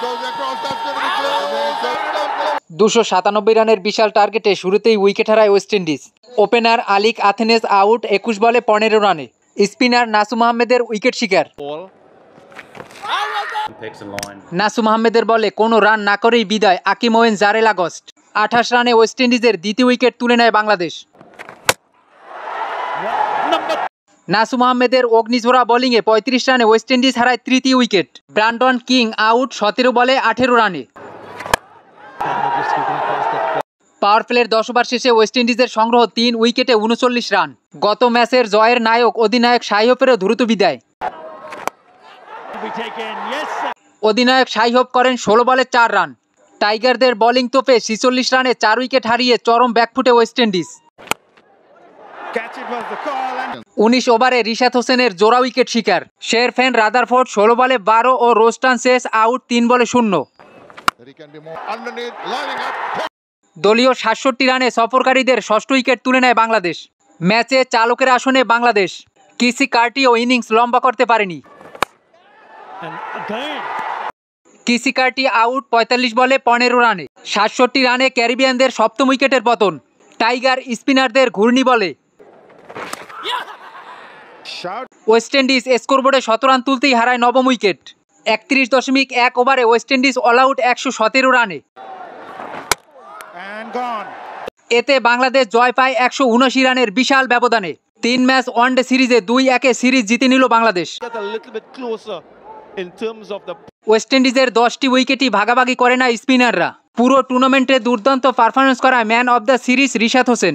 297 রানের বিশাল টার্গেটে শুরুতেই উইকেট হারায় ওয়েস্ট ইন্ডিজ। ওপেনার আলিক আথেনেস আউট 21 বলে 15 রানে। স্পিনার নাসুম আহমেদের উইকেট শিকার। নাসুম আহমেদের বলে কোনো রান না করেই বিদায় আকিম ওয়েন জারেল আগস্ট। 28 রানে ওয়েস্ট ইন্ডিজের দ্বিতীয় উইকেট তুলে নেয় বাংলাদেশ। নাসুম আহমেদের অগ্নিঝরা বোলিংয়ে 35 রানে ওয়েস্ট ইন্ডিজ হারায় তৃতীয় উইকেট। ব্রান্ডন কিং আউট 17 বলে 18 রানে। পাওয়ার প্লের 10 ওভার শেষে ওয়েস্ট ইন্ডিজের সংগ্রহ 3 উইকেটে 39 রান। গত ম্যাচের জয়ের নায়ক অধিনায়ক শাই হোপেরও দ্রুত বিদায়। অধিনায়ক শাই হোপ করেন 16 বলে 4 রান। টাইগারদের বোলিং তোপে 46 রানে 4 উইকেট হারিয়ে চরম ব্যাকফুটে ওয়েস্ট ইন্ডিজ। 19 ওভারে রিশাদ হোসেনের জোড়া উইকেট শিকার। শেরফেন রাদারফোর্ড 16 বলে 12 ও রোস্টান শেষ আউট 3 বলে 0। দলীয় 67 রানে সফরকারীদের ষষ্ঠ উইকেট তুলে নেয় বাংলাদেশ। ম্যাচে চালকের আসনে বাংলাদেশ। কিসি কার্টিও ইনিংস লম্বা করতে পারেনি। কিসি কার্টি আউট 45 বলে 15 রানে। 67 রানে ক্যারিবিয়ানদের সপ্তম উইকেটের পতন। টাইগার স্পিনারদের ঘূর্ণি বলে ওয়েস্ট ইন্ডিজ স্কোরবোর্ডে 17 রান তুলতেই হারায় নবম উইকেট। 31.1 ওভারে ওয়েস্ট ইন্ডিজ অল আউট 117 রানে। এতে বাংলাদেশ জয় পায় 179 রানের বিশাল ব্যবধানে। 3 ম্যাচ ওয়ানডে সিরিজে 2-1 সিরিজ জিতে নিল বাংলাদেশ। ওয়েস্ট ইন্ডিজের 10টি উইকেটই ভাগাভাগি করে না স্পিনাররা। পুরো টুর্নামেন্টে দুর্দান্ত পারফরমেন্স করায় man of the series Rishad Hossain.